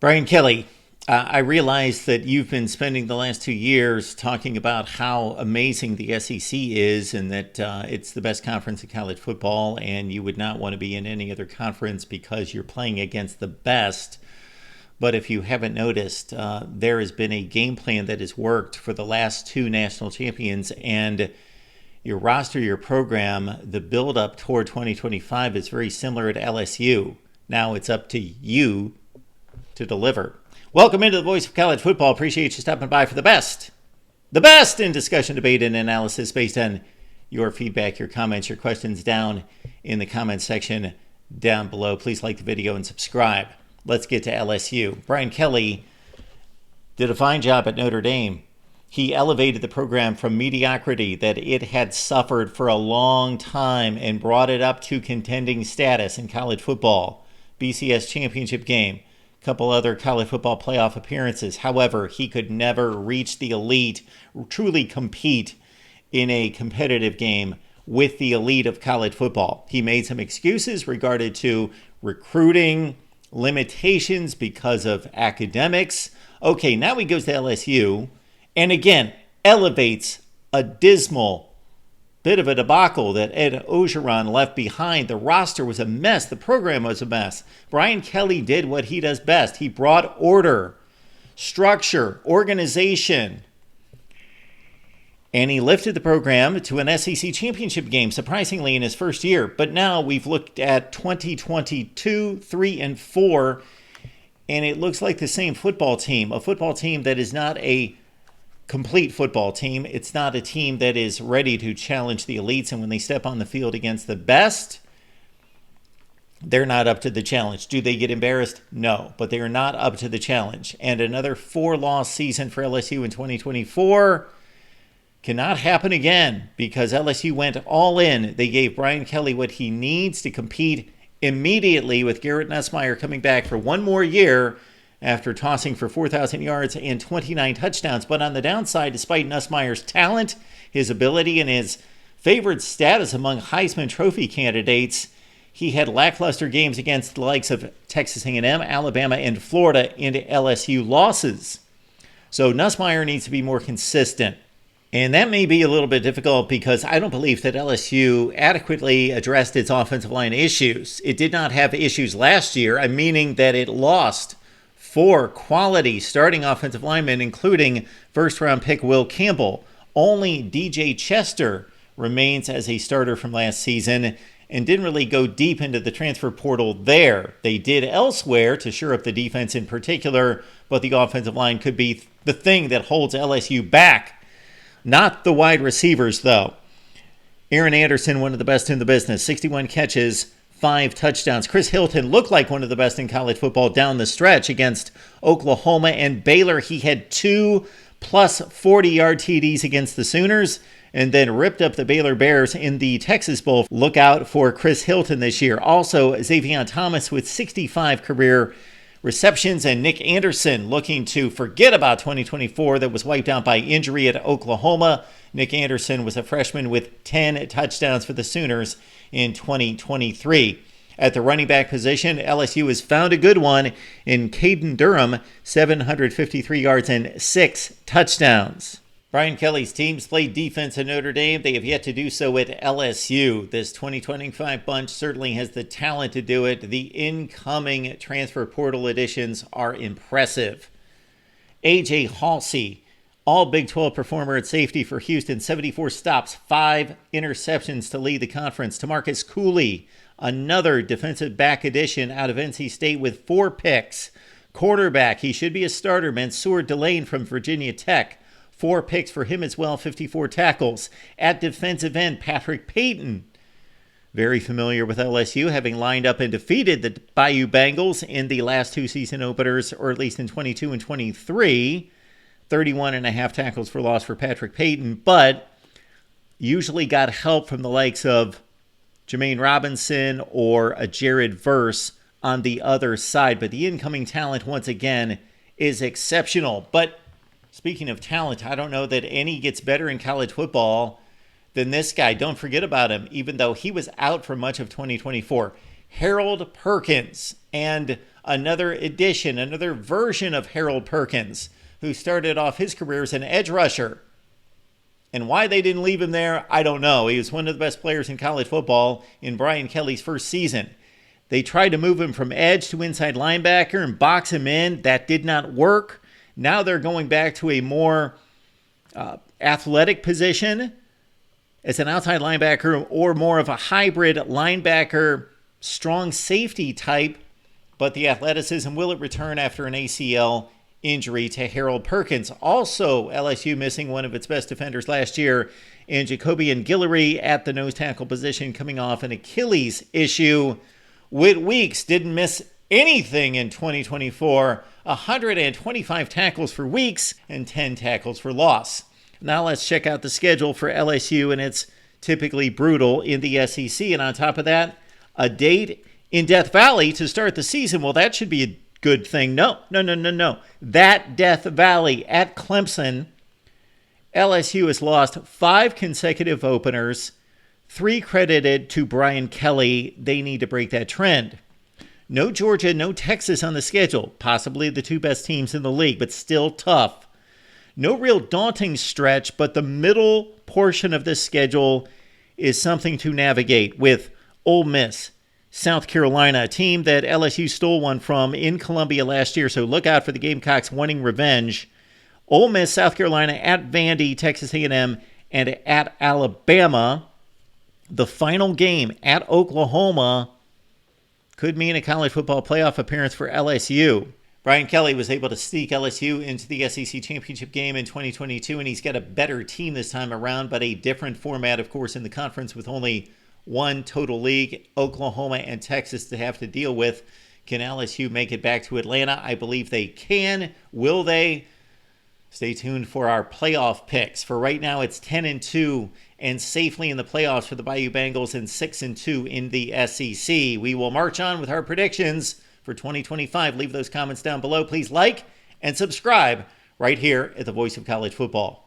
Brian Kelly, I realize that you've been spending the last 2 years talking about how amazing the SEC is and that it's the best conference in college football, and you would not want to be in any other conference because you're playing against the best. But if you haven't noticed, there has been a game plan that has worked for the last two national champions, and your roster, your program, the build-up toward 2025 is very similar to LSU. Now it's up to you to deliver. Welcome into the Voice of College Football. Appreciate you stopping by for the best in discussion, debate, and analysis based on your feedback, your comments, your questions down in the comments section down below. Please like the video and subscribe. Let's get to LSU. Brian Kelly did a fine job at Notre Dame. He elevated the program from mediocrity that it had suffered for a long time and brought it up to contending status in college football. BCS championship game, a couple other college football playoff appearances. However, he could never reach the elite, truly compete in a competitive game with the elite of college football. He made some excuses regarding to recruiting limitations because of academics. Okay, now he goes to LSU and again elevates a dismal bit of a debacle that Ed Orgeron left behind. The roster was a mess. The program was a mess. Brian Kelly did what he does best. He brought order, structure, organization, and he lifted the program to an SEC championship game, surprisingly, in his first year. But now we've looked at 2022, 3, and 4, and it looks like the same football team, a football team that is not a complete football team. It's not a team that is ready to challenge the elites, and when they step on the field against the best, they're not up to the challenge. Do they get embarrassed? No, but they are not up to the challenge. And another 4-loss season for LSU in 2024 cannot happen again because LSU went all in. They gave Brian Kelly what he needs to compete immediately, with Garrett Nussmeier coming back for one more year after tossing for 4,000 yards and 29 touchdowns. But on the downside, despite Nussmeier's talent, his ability, and his favored status among Heisman Trophy candidates, he had lackluster games against the likes of Texas A&M, Alabama, and Florida into LSU losses. So Nussmeier needs to be more consistent. And that may be a little bit difficult because I don't believe that LSU adequately addressed its offensive line issues. It did not have issues last year. I'm meaning that it lost 4 quality starting offensive linemen, including first-round pick Will Campbell. Only DJ Chester remains as a starter from last season and didn't really go deep into the transfer portal there. They did elsewhere to shore up the defense in particular, but the offensive line could be the thing that holds LSU back. Not the wide receivers, though. Aaron Anderson, one of the best in the business, 61 catches, 5 touchdowns. Chris Hilton looked like one of the best in college football down the stretch against Oklahoma and Baylor. He had 2 plus 40-yard TDs against the Sooners and then ripped up the Baylor Bears in the Texas Bowl. Look out for Chris Hilton this year. Also, Xavier Thomas with 65 career receptions, and Nick Anderson looking to forget about 2024 that was wiped out by injury at Oklahoma. Nick Anderson was a freshman with 10 touchdowns for the Sooners in 2023. At the running back position, LSU has found a good one in Caden Durham, 753 yards and 6 touchdowns. Brian Kelly's teams played defense at Notre Dame. They have yet to do so at LSU. This 2025 bunch certainly has the talent to do it. The incoming transfer portal additions are impressive. A.J. Halsey, all Big 12 performer at safety for Houston, 74 stops, 5 interceptions to lead the conference. Tamarcus Cooley, another defensive back addition out of NC State with 4 picks. Quarterback, he should be a starter, Mansour Delane from Virginia Tech. 4 picks for him as well, 54 tackles. At defensive end, Patrick Payton, very familiar with LSU, having lined up and defeated the Bayou Bengals in the last 2 season openers, or at least in 22 and 23. 31 and a half tackles for loss for Patrick Payton, but usually got help from the likes of Jermaine Robinson or a Jared Verse on the other side. But the incoming talent, once again, is exceptional. But speaking of talent, I don't know that any gets better in college football than this guy. Don't forget about him, even though he was out for much of 2024. Harold Perkins. And Another edition, another version of Harold Perkins, who started off his career as an edge rusher. And why they didn't leave him there, I don't know. He was one of the best players in college football in Brian Kelly's first season. They tried to move him from edge to inside linebacker and box him in. That did not work. Now they're going back to a more athletic position as an outside linebacker, or more of a hybrid linebacker, strong safety type. But the athleticism, will it return after an ACL injury to Harold Perkins? Also, LSU missing one of its best defenders last year in Jacobian Guillory at the nose tackle position, coming off an Achilles issue. Whit Weeks didn't miss anything in 2024. 125 tackles for Weeks and 10 tackles for loss. Now let's check out the schedule for LSU, and it's typically brutal in the SEC. And on top of that, a date in Death Valley to start the season. Well, that should be a good thing. No. That Death Valley at Clemson, LSU has lost 5 consecutive openers, 3 credited to Brian Kelly. They need to break that trend. No Georgia, no Texas on the schedule. Possibly the 2 best teams in the league, but still tough. No real daunting stretch, but the middle portion of this schedule is something to navigate with Ole Miss, South Carolina, a team that LSU stole one from in Columbia last year, so look out for the Gamecocks wanting revenge. Ole Miss, South Carolina, at Vandy, Texas A&M, and at Alabama. The final game at Oklahoma could mean a college football playoff appearance for LSU. Brian Kelly was able to sneak LSU into the SEC championship game in 2022, and he's got a better team this time around, but a different format, of course, in the conference with only one total league, Oklahoma and Texas, to have to deal with. Can LSU make it back to Atlanta? I believe they can. Will they? Stay tuned for our playoff picks. For right now, it's 10-2 and safely in the playoffs for the Bayou Bengals, and 6-2 in the SEC. We will march on with our predictions for 2025. Leave those comments down below. Please like and subscribe right here at the Voice of College Football.